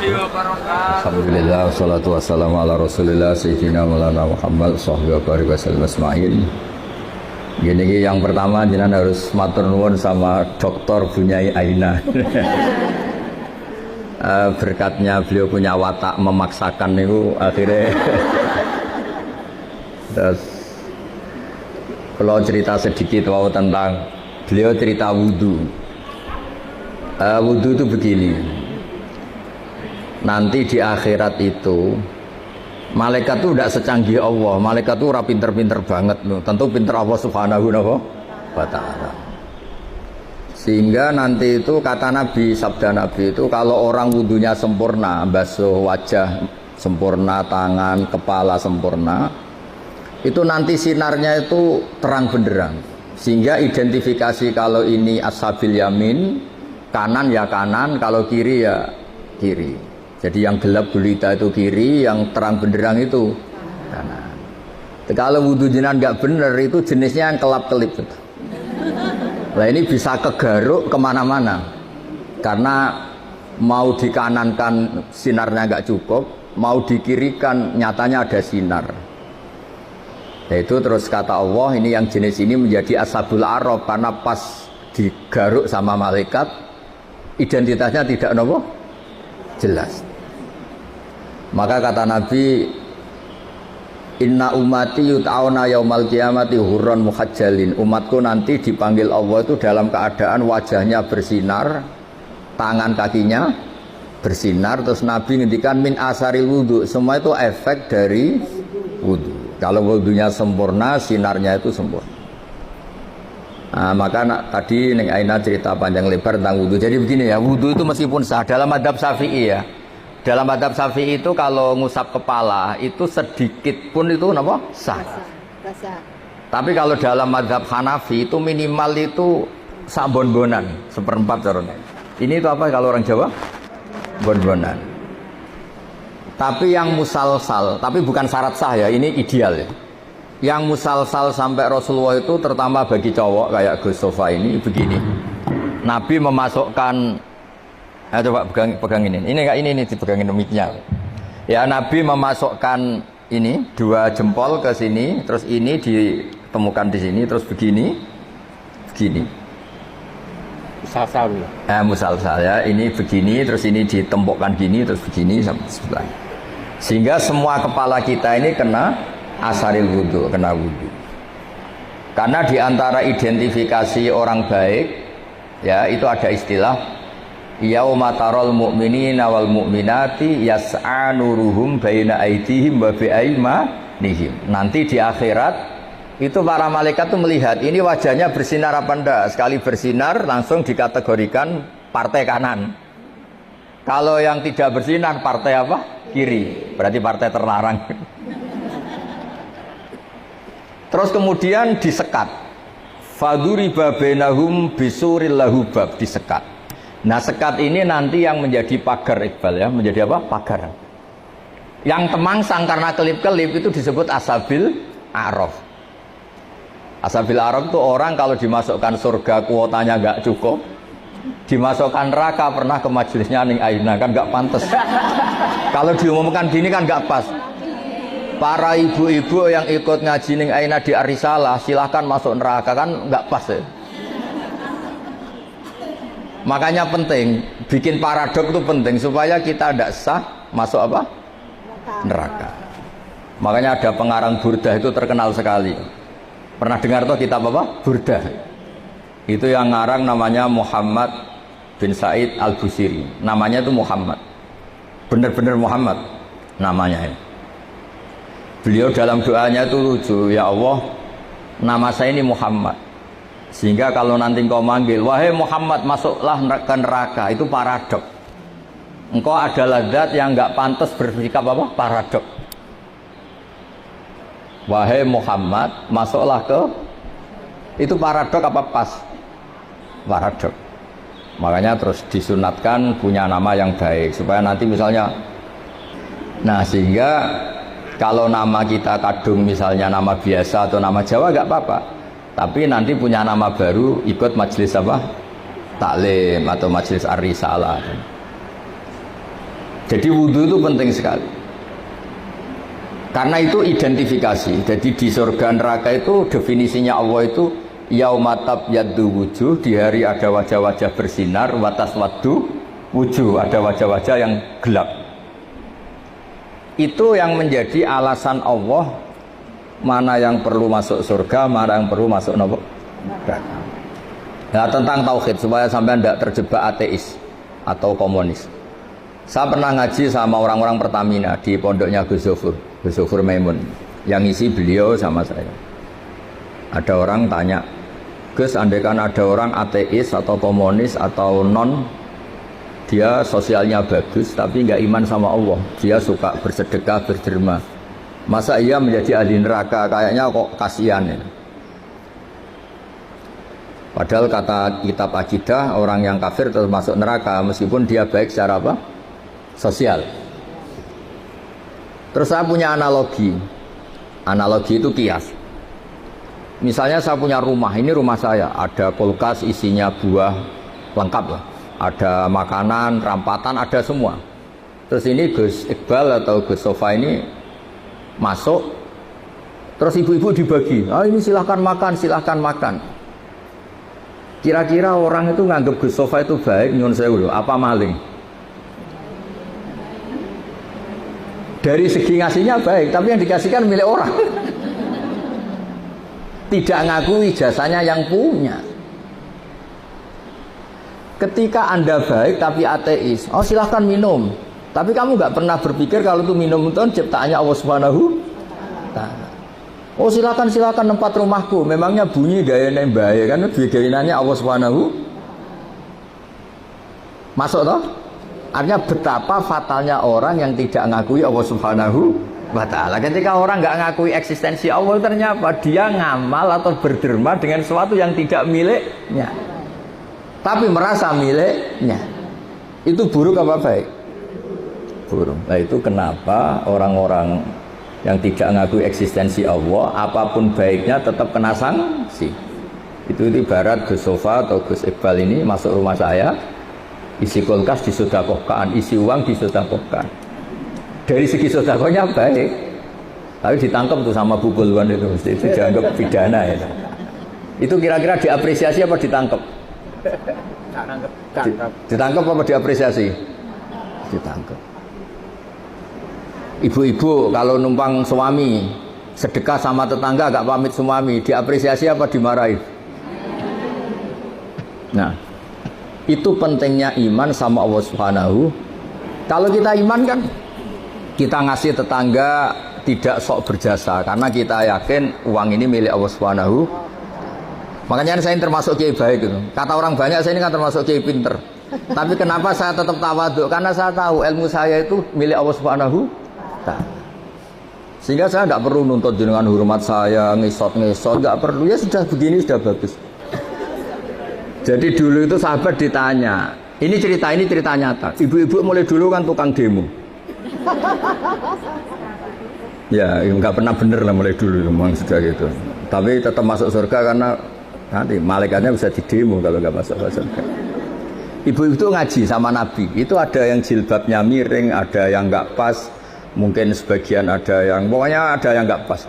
Alhamdulillah, wassalatu wassalamu ala rasulillah Sayyidina Maulana Muhammad Sahbihi barik wasallam asma'in. Gini yang pertama jenengan harus matur nuwun sama Dr. Bunyai Aina. Berkatnya beliau punya watak memaksakan itu akhirnya. Terus kalau cerita sedikit tentang beliau cerita wudhu. Wudhu itu begini. Nanti di akhirat itu malaikat itu tidak secanggih Allah. Malaikat itu pinter-pinter banget loh. Tentu pinter Allah subhanahu wa ta'ala. Sehingga nanti itu kata Nabi, sabda Nabi itu kalau orang wudhunya sempurna, basuh wajah sempurna, tangan, kepala sempurna, itu nanti sinarnya itu terang benderang. Sehingga identifikasi kalau ini ashabil yamin, kanan ya kanan, kalau kiri ya kiri. Jadi yang gelap gulita itu kiri, yang terang benderang itu kanan. Kalau wudhu jenengan nggak bener itu jenisnya yang kelap-kelip. Nah ini bisa kegaruk kemana-mana. Karena mau dikanankan sinarnya nggak cukup, mau dikirikan nyatanya ada sinar. Yaitu terus kata Allah ini yang jenis ini menjadi ashabul araf karena pas digaruk sama malaikat identitasnya tidak jelas. Maka kata Nabi, inna ummati yut'auna yaumal qiyamati hurran muhajjalin. Umatku nanti dipanggil Allah itu dalam keadaan wajahnya bersinar, tangan kakinya bersinar. Terus Nabi ngendikan min asaril wudhu. Semua itu efek dari wudhu. Kalau wudhunya sempurna, sinarnya itu sempurna. Nah, maka tadi Neng Aina cerita panjang lebar tentang wudhu. Jadi begini ya, wudhu itu meskipun sah dalam madhab Syafi'i ya. Dalam madhab Syafi'i itu kalau ngusap kepala itu sedikit pun itu sah. Tapi kalau dalam madhab Hanafi itu minimal itu sabon-bonan seperempat caranya. Ini itu apa kalau orang Jawa? Bon-bonan. Tapi yang musalsal, tapi bukan syarat sah ya, ini ideal ya. Yang musalsal sampai Rasulullah itu terutama bagi cowok kayak Gus Sofa ini begini. Nabi memasukkan coba pegang ini. Ini dipegangin mic-nya. Ya Nabi memasukkan ini dua jempol ke sini, terus ini ditemukan di sini, terus begini. Musalsal. Musalsal ya. Ini begini, terus ini ditempokkan gini, terus begini sampai sebelah. Sehingga semua kepala kita ini kena asaril wudhu, kena wudhu. Karena diantara identifikasi orang baik, ya itu ada istilah yauma taral mu'minina wal mu'minati yas'a nuruhum baina aydihim wa bi aymanihim. Nanti di akhirat itu para malaikat tuh melihat ini wajahnya bersinar apa enggak. Sekali bersinar langsung dikategorikan partai kanan. Kalau yang tidak bersinar partai apa? Kiri. Berarti partai terlarang. Terus kemudian disekat. Faduriba bainahum bisuril lahu bab, disekat. Nah sekat ini nanti yang menjadi pagar Iqbal ya, menjadi apa? Pagar. Yang temangsang karena kelip-kelip itu disebut ashabil araf. Ashabil araf itu orang kalau dimasukkan surga kuotanya nggak cukup, dimasukkan neraka pernah ke majelisnya Ning Aina kan nggak pantas. Kalau diumumkan gini kan nggak pas. Para ibu-ibu yang ikut ngaji Ning Aina di Arisalah silahkan masuk neraka kan nggak pas ya. Makanya penting, bikin paradok itu penting supaya kita tidak sah masuk apa? Neraka. Makanya ada pengarang Burdah itu terkenal sekali. Pernah dengar tuh kitab apa? Burdah. Itu yang ngarang namanya Muhammad bin Said Al-Busiri. Namanya itu Muhammad. Bener-bener Muhammad namanya. Beliau dalam doanya itu lucu, ya Allah, nama saya ini Muhammad. Sehingga kalau nanti engkau manggil, wahai Muhammad masuklah ke neraka, itu paradok. Engkau adalah zat yang nggak pantas bersikap apa? Paradok. Wahai Muhammad masuklah ke, itu paradok apa pas? Paradok. Makanya terus disunatkan punya nama yang baik supaya nanti misalnya, nah sehingga kalau nama kita kadung misalnya nama biasa atau nama Jawa nggak apa-apa. Tapi nanti punya nama baru ikut majelis apa? Taklim atau majelis ar-risalah. Jadi wudhu itu penting sekali. Karena itu identifikasi. Jadi di surga neraka itu definisinya Allah itu yaumatab yaddu wujuh, di hari ada wajah-wajah bersinar, watas waddu wujuh, ada wajah-wajah yang gelap. Itu yang menjadi alasan Allah mana yang perlu masuk surga, mana yang perlu masuk neraka. Nah, tentang tauhid supaya sampai tidak terjebak ateis atau komunis. Saya pernah ngaji sama orang-orang Pertamina di pondoknya Gus Zofur Maimun, yang isi beliau sama saya. Ada orang tanya, Gus, andaikan ada orang ateis atau komunis atau non, dia sosialnya bagus tapi nggak iman sama Allah, dia suka bersedekah, berderma, masa ia menjadi ahli neraka? Kayaknya kok kasihan ya. Padahal kata kitab akidah, orang yang kafir tetap masuk neraka meskipun dia baik secara apa? Sosial. Terus saya punya analogi. Analogi itu kias. Misalnya saya punya rumah, ini rumah saya, ada kulkas isinya buah lengkap lah. Ada makanan, rampatan, ada semua. Terus ini Gus Iqbal atau Gus Sofa ini masuk, terus ibu-ibu dibagi, ini silahkan makan, silahkan makan. Kira-kira orang itu nganggap Gus Sofa itu baik, nyun sewu, apa maling? Dari segi ngasihnya baik, tapi yang dikasihkan milik orang. Tidak ngakui jasanya yang punya. Ketika Anda baik tapi ateis, silahkan minum, tapi kamu nggak pernah berpikir kalau itu minum itu ciptaannya Allah Subhanahu wa Ta'ala. Silakan tempat rumahku, memangnya bunyi gayanya bahaya kan, gayananya Allah Subhanahu. Masuk toh? Artinya betapa fatalnya orang yang tidak ngakui Allah Subhanahu wa Ta'ala. Ketika orang nggak ngakui eksistensi Allah, ternyata dia ngamal atau berderma dengan sesuatu yang tidak miliknya, tapi merasa miliknya. Itu buruk apa baik? Buruk. Nah, itu kenapa orang-orang yang tidak ngakui eksistensi Allah, apapun baiknya tetap kena sanksi. Itu ibarat Gus Sofa atau Gus Iqbal ini masuk rumah saya, isi kulkas disedekahkan, isi uang disedekahkan. Dari segi sedekahnya baik, tapi ditangkap tuh sama bubuluan itu dianggap pidana itu. Itu kira-kira diapresiasi apa ditangkap? Ditangkap apa diapresiasi? Ditangkap. Ibu-ibu kalau numpang suami sedekah sama tetangga agak pamit suami, diapresiasi apa dimarahi? Nah, itu pentingnya iman sama Allah Subhanahu. Kalau kita iman kan kita ngasih tetangga tidak sok berjasa, karena kita yakin uang ini milik Allah Subhanahu. Makanya saya termasuk kiai baik gitu. Kata orang banyak saya ini kan termasuk kiai pinter. Tapi kenapa saya tetap tawadhu? Karena saya tahu ilmu saya itu milik Allah Subhanahu. Sehingga saya tidak perlu nuntut dengan hormat saya, ngesot, nggak perlu. Ya sudah begini sudah bagus. Jadi dulu itu sahabat ditanya, ini cerita nyata. Ibu-ibu mulai dulu kan tukang demo. Ya nggak pernah bener lah mulai dulu, memang sudah gitu. Tapi tetap masuk surga karena nanti malaikatnya bisa didemo kalau nggak masuk surga. Ibu itu ngaji sama Nabi. Itu ada yang jilbabnya miring, ada yang nggak pas. Mungkin sebagian ada yang, pokoknya ada yang nggak pas.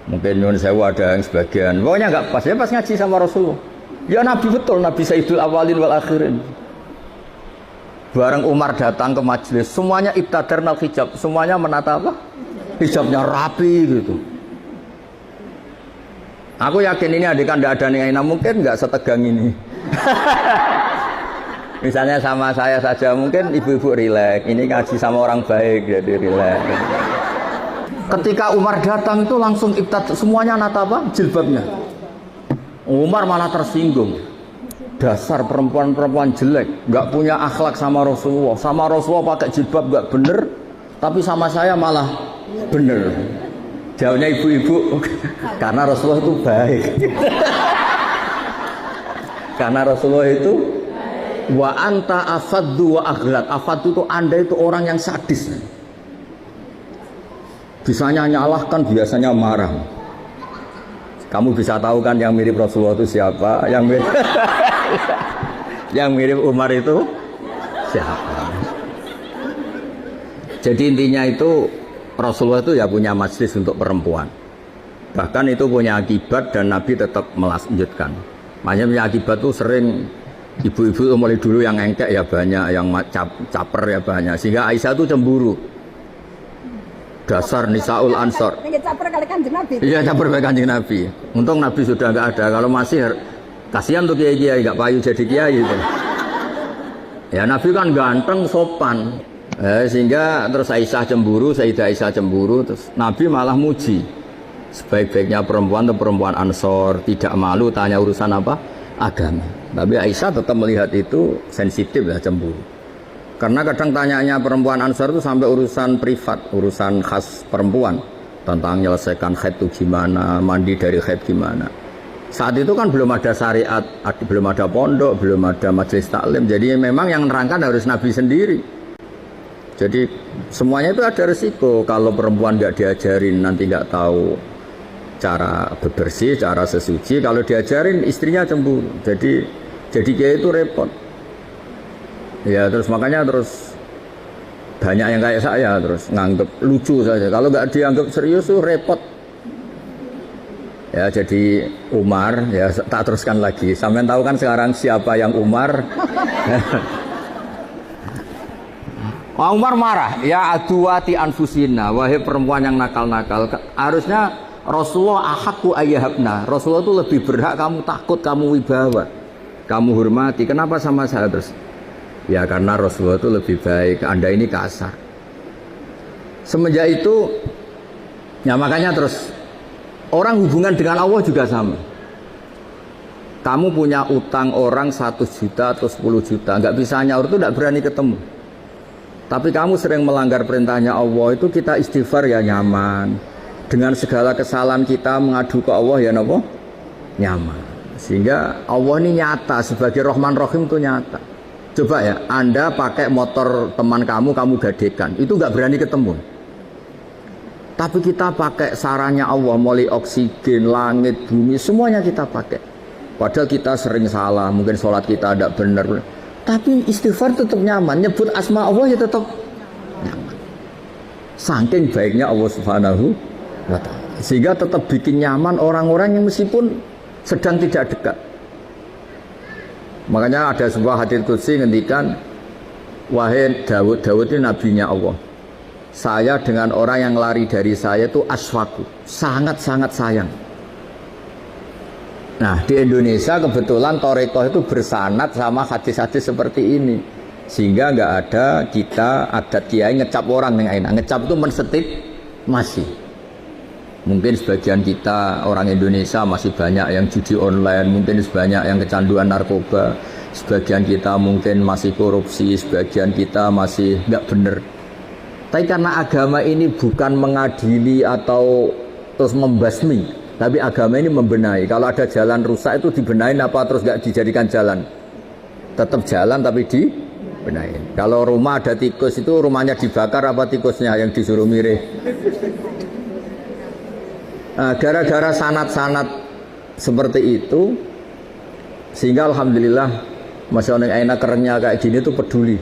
Mungkin nyun sewu ada yang sebagian, pokoknya nggak pas. Ya pas ngaji sama Rasulullah. Ya Nabi betul, Nabi Sayyidul Awalin wal Akhirin. Bareng Umar datang ke majelis, semuanya ibtadarnal hijab, semuanya menata apa? Hijabnya rapi gitu. Aku yakin ini adegan tidak ada nih, mungkin nggak setegang ini. Misalnya sama saya saja, mungkin ibu-ibu rileks. Ini ngaji sama orang baik, jadi rileks. Ketika Umar datang itu langsung ibtad, semuanya nata apa? Jilbabnya. Umar malah tersinggung. Dasar perempuan-perempuan jelek, nggak punya akhlak sama Rasulullah. Sama Rasulullah pakai jilbab nggak bener, tapi sama saya malah bener. Jawabnya ibu-ibu, karena Rasulullah itu baik. Karena Rasulullah itu wa anta afaddu wa aghlad. Afaddu itu Anda itu orang yang sadis. Bisanya nyalahkan, biasanya marah. Kamu bisa tahu kan yang mirip Rasulullah itu siapa? Yang mirip Umar itu siapa? Jadi intinya itu Rasulullah itu ya punya majlis untuk perempuan. Bahkan itu punya akibat dan Nabi tetap melanjutkan. Makanya punya akibat itu sering ibu-ibu mulai dulu yang engkek ya banyak, yang caper ya banyak. Sehingga Aisyah itu cemburu. Dasar Nisaul Ansor. Caper kali Kanjeng Nabi. Iya, caper kali Kanjeng Nabi. Untung Nabi sudah nggak ada. Kalau masih kasihan tuh kiai-kiai nggak payu jadi kiai gitu. Ya Nabi kan ganteng, sopan. Sehingga terus Aisyah cemburu, Sayyidah Aisyah cemburu, terus Nabi malah muji. Sebaik-baiknya perempuan itu perempuan Ansor, tidak malu tanya urusan apa? Agama. Tapi Aisyah tetap melihat itu sensitif ya, cemburu. Karena kadang tanyanya perempuan Ansor itu sampai urusan privat, urusan khas perempuan. Tentang menyelesaikan haid itu gimana, mandi dari haid gimana. Saat itu kan belum ada syariat, belum ada pondok, belum ada majelis taklim. Jadi memang yang menerangkan harus Nabi sendiri. Jadi semuanya itu ada resiko. Kalau perempuan nggak diajarin nanti nggak tahu cara bebersih, cara sesuci. Kalau diajarin istrinya cemburu. Jadi kayak itu repot. Ya terus makanya terus banyak yang kayak saya terus nganggep lucu saja. Kalau nggak dianggap serius tuh repot. Ya jadi Umar ya tak teruskan lagi. Sampai tahu kan sekarang siapa yang Umar? Umar marah, ya aduati anfusina, wahai perempuan yang nakal-nakal. Harusnya Rasulullah ahakku ayyahabna. Rasulullah itu lebih berhak kamu takut, kamu wibawa, kamu hormati. Kenapa sama saya terus? Ya karena Rasulullah itu lebih baik, Anda ini kasar. Semenjak itu, ya makanya terus orang hubungan dengan Allah juga sama. Kamu punya utang orang 1 juta atau 10 juta, nggak bisa nyaur itu nggak berani ketemu. Tapi kamu sering melanggar perintahnya Allah, itu kita istighfar ya nyaman. Dengan segala kesalahan kita mengadu ke Allah ya nopo nyaman. Sehingga Allah ini nyata sebagai Rahman Rahim itu nyata. Coba ya, Anda pakai motor teman kamu gadekan, itu nggak berani ketemu. Tapi kita pakai sarannya Allah, mulai oksigen, langit, bumi, semuanya kita pakai. Padahal kita sering salah, mungkin sholat kita tidak benar. Tapi istighfar tetap nyaman, nyebut asma Allah ya tetap nyaman. Saking baiknya Allah Subhanahu wa Ta'ala. Sehingga tetap bikin nyaman orang-orang yang meskipun sedang tidak dekat. Makanya ada sebuah hadits qudsi ngendikan, wahai Daud ini nabinya Allah. Saya dengan orang yang lari dari saya itu aswaku, sangat-sangat sayang. Nah di Indonesia kebetulan Torekoh itu bersanad sama hadis-hadis seperti ini. Sehingga nggak ada kita adat kiai ngecap orang yang enak. Ngecap itu mensetip masih. Mungkin sebagian kita orang Indonesia masih banyak yang judi online, mungkin sebanyak yang kecanduan narkoba, sebagian kita mungkin masih korupsi, sebagian kita masih nggak bener. Tapi karena agama ini bukan mengadili atau terus membasmi, tapi agama ini membenahi. Kalau ada jalan rusak itu dibenahin apa terus nggak dijadikan jalan? Tetap jalan tapi dibenahin. Kalau rumah ada tikus itu rumahnya dibakar apa tikusnya yang disuruh mirih? Nah, gara-gara sanat-sanat seperti itu, sehingga alhamdulillah masyarakat enak kerennya kayak gini tuh peduli.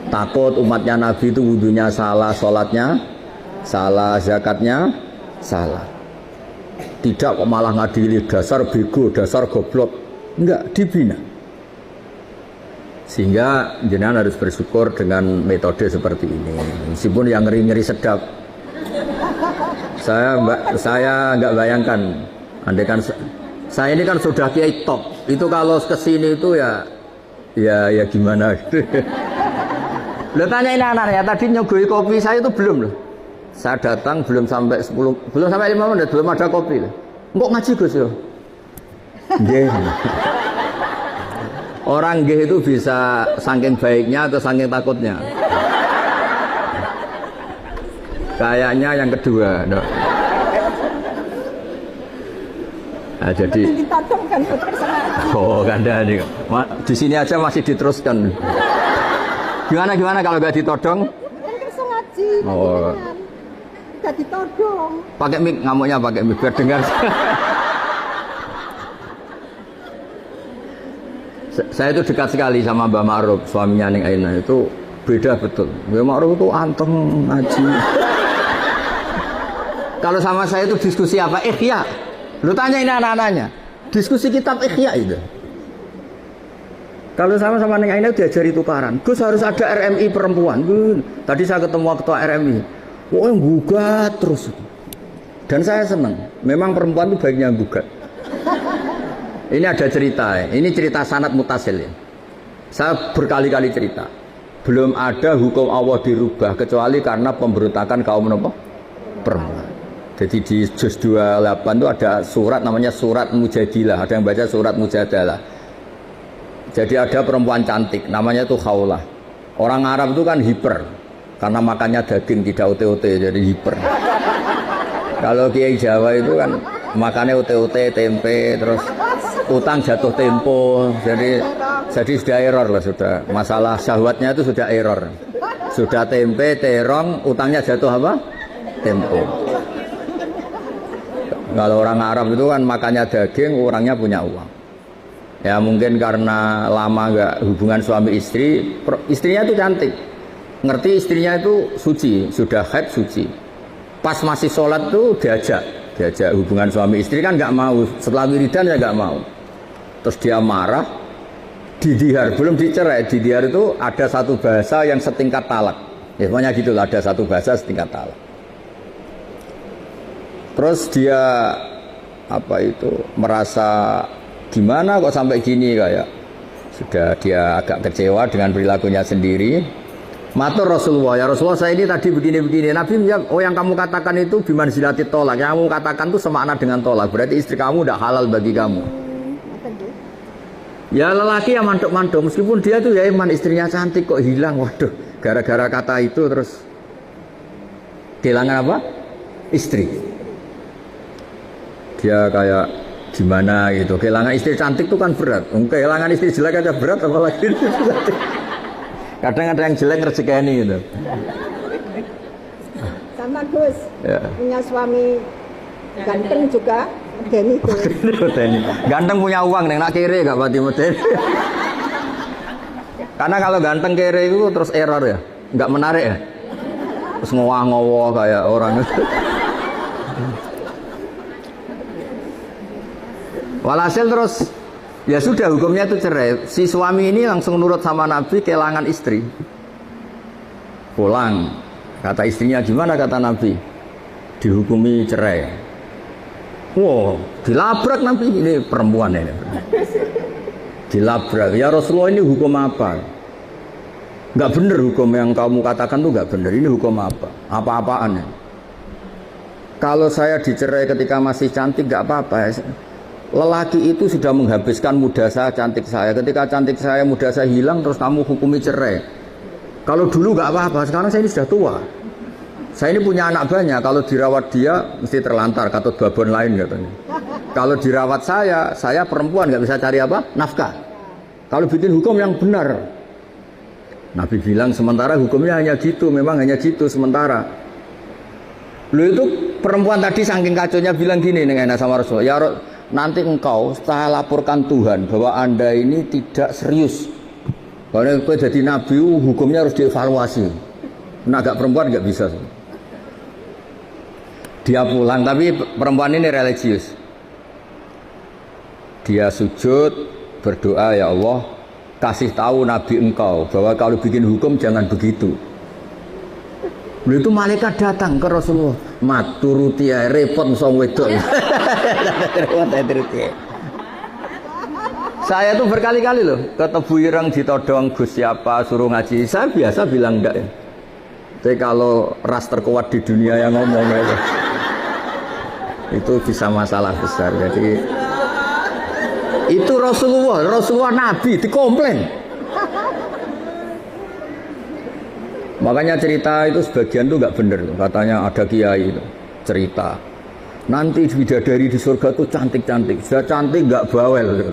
Takut umatnya Nabi itu wudunya salah, sholatnya salah, zakatnya salah. Tidak kok malah ngadili dasar bego, dasar goblok. Enggak, dibina. Sehingga jenengan harus bersyukur dengan metode seperti ini. Meskipun yang ngeri-ngeri sedap. Saya nggak bayangkan. Andai kan saya ini kan sudah kiai top. Itu kalau kesini itu ya gimana? Lo tanya ini anaknya tadi nyogoi kopi saya itu belum loh. Saya datang belum sampai 5 menit belum ada kopi loh. Kok ngaji Gus yo? Nggih. Orang nggih itu bisa saking baiknya atau saking takutnya. Kayaknya yang kedua. No. Nah, jadi kanda nih. Di sini aja masih diteruskan. Gimana kalau nggak ditodong? Oh. Nggak ditodong. Pakai mic, ngamuknya pakai mic biar dengar. Saya itu dekat sekali sama Mbak Ma'ruf, suaminya Ning Aina itu Beda betul. Kiai Ma'ruf itu anteng ngaji. Kalau sama saya itu diskusi apa? Ikhya. Lu tanya ini anak-anaknya. Diskusi kitab Ikhya itu. Kalau sama-sama Neng Aina diajari tukaran. Gus harus ada RMI perempuan. Tadi saya ketemu ketua RMI. Wah, yang gugat terus. Dan saya senang. Memang perempuan itu baiknya gugat. Ini ada cerita ya. Ini cerita sanad mutasil ya. Saya berkali-kali cerita. Belum ada hukum Allah dirubah kecuali karena pemberontakan kaum perempuan. Jadi di juz 28 itu ada surat namanya surat Mujadilah. Ada yang baca surat Mujadalah. Jadi ada perempuan cantik namanya itu Khawlah. Orang Arab itu kan hiper karena makannya daging tidak ote-ote jadi hiper. Kalau Kiai Jawa itu kan makannya ote-ote, tempe, terus utang jatuh tempo. Jadi sudah error lah sudah. Masalah syahwatnya itu sudah error. Sudah tempe, terong, utangnya jatuh apa? Tempo. Kalau orang Arab itu kan makannya daging, orangnya punya uang. Ya mungkin karena lama nggak hubungan suami istri, istrinya itu cantik. Ngerti istrinya itu suci, sudah haid suci. Pas masih sholat tuh diajak hubungan suami istri kan nggak mau. Setelah wiridan ya nggak mau. Terus dia marah, didihar, belum dicerai. Didihar itu ada satu bahasa yang setingkat talak. Ya pokoknya gitulah, ada satu bahasa setingkat talak. Terus dia merasa gimana kok sampai gini kayak sudah dia agak kecewa dengan perilakunya sendiri. Matur Rasulullah, ya Rasulullah saya ini tadi begini-begini. Nabi menjawab, oh yang kamu katakan itu bimanzilati tolak. Yang kamu katakan itu semakna dengan tolak. Berarti istri kamu tidak halal bagi kamu. Ya lelaki yang mantuk-mantuk meskipun dia tuh ya iman istrinya cantik kok hilang. Waduh, gara-gara kata itu terus kehilangan apa? Istri. Dia kayak gimana gitu. Kehilangan istri cantik itu kan berat. Kehilangan istri jelek aja berat apalagi istri cantik. Kadang ada yang jelek rezekani gitu. Sama Gus, ya. Punya suami ganteng juga medeni Gus. Ganteng punya uang nih, nak kere gak pati medeni. Karena kalau ganteng kere itu terus error ya, nggak menarik ya. Terus ngowah-ngowah kayak orang. Walhasil terus ya sudah hukumnya itu cerai. Si suami ini langsung nurut sama Nabi, kehilangan istri. Pulang. Kata istrinya gimana kata Nabi? Dihukumi cerai. Wow, dilabrak Nabi ini perempuan ini. Dilabrak. Ya Rasulullah ini hukum apa? Enggak benar hukum yang kamu katakan tuh enggak benar. Ini hukum apa? Apa-apaan ya? Kalau saya dicerai ketika masih cantik enggak apa-apa. Lelaki itu sudah menghabiskan muda saya, cantik saya. Ketika cantik saya, muda saya hilang, terus kamu hukumi cerai. Kalau dulu nggak apa-apa, sekarang saya ini sudah tua. Saya ini punya anak banyak. Kalau dirawat dia, mesti terlantar, katut babon lain katanya. Kalau dirawat saya perempuan nggak bisa cari apa? Nafkah. Kalau bikin hukum yang benar, Nabi bilang sementara hukumnya hanya gitu, memang hanya gitu sementara. Lu itu perempuan tadi saking kacaunya bilang gini dengan sama Rasul, ya nanti engkau saya laporkan Tuhan bahwa anda ini tidak serius. Karena kau jadi nabi hukumnya harus dievaluasi. Nah agak perempuan nggak bisa. Dia pulang tapi perempuan ini religius. Dia sujud berdoa ya Allah kasih tahu nabi engkau bahwa kalau bikin hukum jangan begitu. Lalu itu malaikat datang ke Rasulullah, mat turuti ya repot song wedok. Saya tuh berkali-kali loh ketemu ireng ditodong Gus siapa suruh ngaji. Saya biasa bilang enggak ya. Tapi kalau ras terkuat di dunia yang ngomong itu bisa masalah besar. Jadi itu Rasulullah Nabi dikomplain. Makanya cerita itu sebagian tuh nggak bener. Katanya ada kiai itu cerita. Nanti bidadari di surga tuh cantik-cantik. Sudah cantik nggak bawel.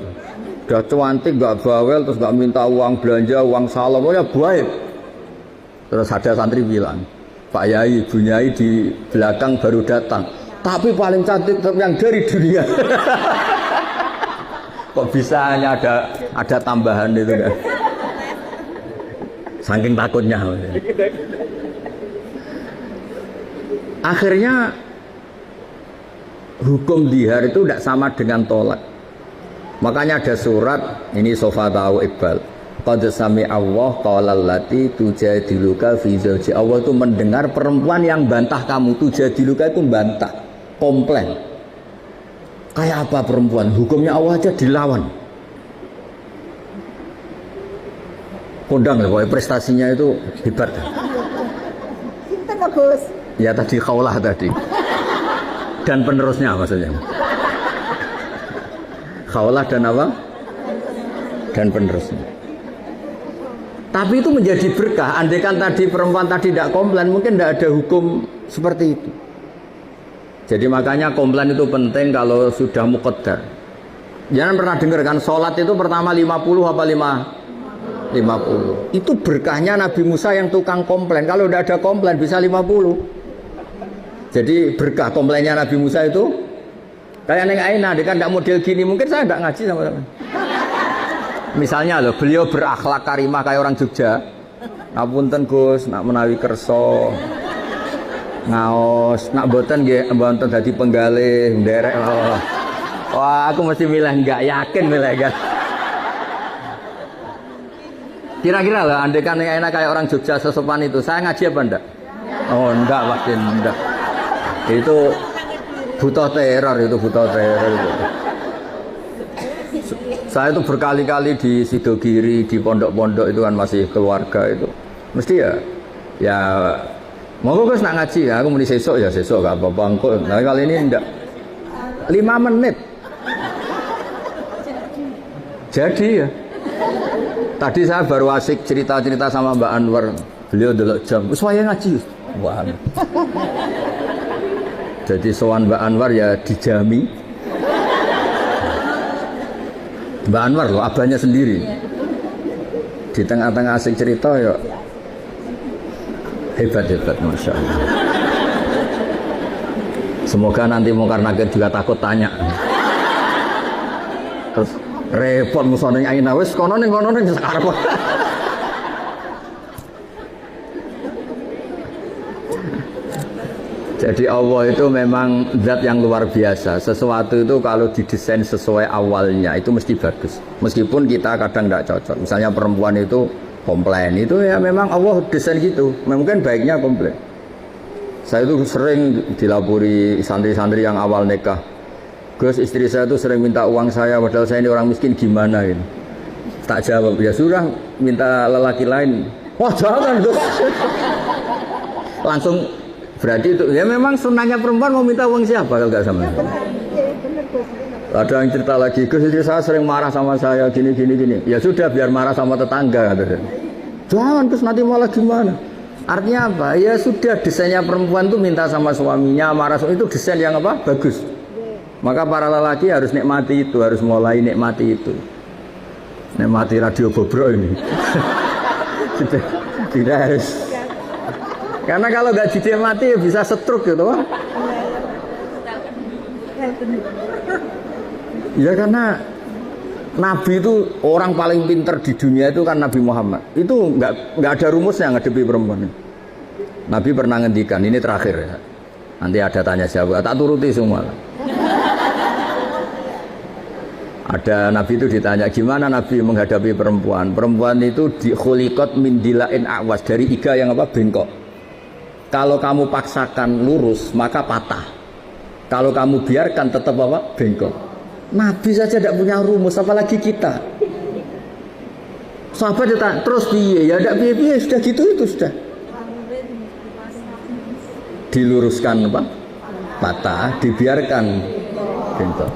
Sudah cantik nggak bawel terus nggak minta uang belanja, uang salam. Oh ya baik. Terus ada santri bilang, Pak Yai, Bu Nyai di belakang baru datang. Tapi paling cantik yang dari dunia. Kok bisa hanya ada tambahan itu kan? Saking takutnya. Akhirnya hukum dihar itu tidak sama dengan tolak. Makanya ada surat ini Sofa tahu Iqbal. Qad sami Allah qala allati tujadiluka fi zawji. Allah itu mendengar perempuan yang bantah kamu. Tujadiluka itu bantah, komplain. Kayak apa perempuan? Hukumnya Allah aja dilawan. Kondang lah, pokoknya prestasinya itu hebat. Cinta Gus. Ya tadi Khawlah tadi. Dan penerusnya maksudnya. Khawlah dan apa? Dan penerusnya. Tapi itu menjadi berkah. Andaikan tadi perempuan tadi tidak komplain, mungkin tidak ada hukum seperti itu. Jadi makanya komplain itu penting kalau sudah muqaddar. Jangan pernah dengar kan sholat itu pertama 50 apa 50. Itu berkahnya Nabi Musa yang tukang komplain. Kalau tidak ada komplain bisa 50. Jadi berkah komplainnya Nabi Musa itu kayak Neng Aina, dia kan tidak model gini, mungkin saya tidak ngaji sama teman. Misalnya loh, beliau berakhlak karimah kayak orang Jogja. Ngapunten Gus, nak menawi kerso, ngaos, nak boten nggih mboten dadi penggalih, nderek. Wah, aku mesti milih enggak yakin milih kan. Kira-kira lah, andai kan Neng Aina kayak orang Jogja sesopan itu, saya ngaji apa enggak? Oh enggak, pasti enggak. Itu butuh teror, itu butuh teror itu. Saya itu berkali-kali di Sidogiri, di pondok-pondok itu kan masih keluarga itu. Mesti ya monggo Gus nak ngaji, aku muni sesuk ya sesuk gak apa-apa engko. Nah kali ini enggak. 5 menit. Jadi ya. Tadi saya baru asik cerita-cerita sama Mbak Anwar. Beliau delok jam, wis wayahe ngaji. Wah. Jadi sowan Mbak Anwar ya dijami. Mbak Anwar loh, abahnya sendiri. Di tengah-tengah asik cerita ya hebat-hebat, Masya Allah. Semoga nanti Mungkar Nakir juga takut tanya. Terus repot musoning Aina, wis kono ning sekarang. Jadi Allah itu memang zat yang luar biasa. Sesuatu itu kalau didesain sesuai awalnya itu mesti bagus. Meskipun kita kadang tidak cocok. Misalnya perempuan itu komplain, itu ya memang Allah desain gitu. Mungkin baiknya komplain. Saya itu sering dilapori santri-santri yang awal nikah. Gus, istri saya itu sering minta uang saya, padahal saya ini orang miskin, gimana gitu. Tak jawab, ya sudah minta lelaki lain. Wah jangan Gus. Langsung. Berarti itu ya memang sunnahnya perempuan mau minta uang siapa kalau nggak sama. Ada yang cerita lagi, Gus istri saya sering marah sama saya gini. Ya sudah biar marah sama tetangga. Jangan Gus nanti malah gimana. Artinya apa? Ya sudah desainnya perempuan tuh minta sama suaminya marah itu desain yang apa? Bagus. Maka para lelaki harus nikmati itu, harus mulai nikmati itu. Nikmati radio bobrok ini. Tidak harus. Karena kalau nggak dinikmati ya bisa stroke gitu. Ya karena Nabi itu orang paling pinter di dunia itu kan Nabi Muhammad. Itu nggak ada rumusnya ngadepi perempuan. Nabi pernah ngendikan, ini terakhir ya. Nanti ada tanya jawab, tak turuti semua. Ada Nabi itu ditanya gimana Nabi menghadapi perempuan. Perempuan itu khuliqat min dilain awas, dari iga yang apa? Bengkok. Kalau kamu paksakan lurus maka patah. Kalau kamu biarkan tetap apa? Bengkok. Nabi saja tidak punya rumus, apalagi kita. Sahabat ditanya, terus piye? Ya tidak piye-piye, sudah gitu itu sudah. Diluruskan apa? Patah, dibiarkan bengkok.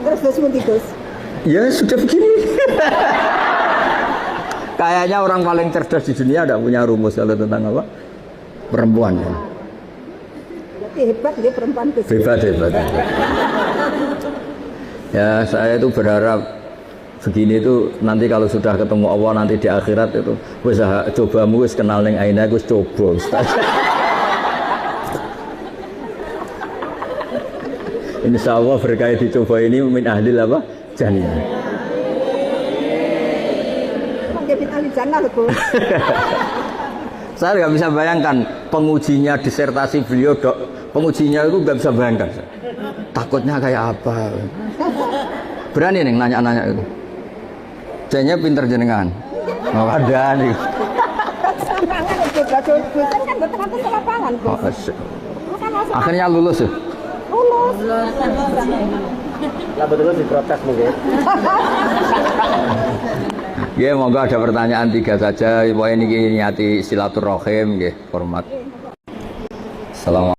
Terus ya sudah begini. Kayaknya orang paling cerdas di dunia tidak punya rumus kalau tentang apa? Perempuan ya. Hebat dia perempuan itu. Hebat. Ya saya itu berharap begini itu nanti kalau sudah ketemu Allah nanti di akhirat itu wis cobamu wis kenal ning Aina wis coba Ustaz. Insya Allah berkait dicoba ini min ahlil apa? Jannah. jannah loh Gus. Saya nggak bisa bayangkan pengujinya disertasi beliau, dok. Pengujinya itu nggak bisa bayangkan. Takutnya kayak apa? Berani nih nanya-nanya itu. Jadinya pinter jenengan. Oh, ada nih. Lapangan itu Gus kan betul-betul ke lapangan Gus. Oh, akhirnya lulus ya? Lulus. Lah betul diprotes mungkin. Ya, monggo ada pertanyaan 3 saja. Pokoknya ini niati silaturahim, nggih, hormat. Assalamualaikum.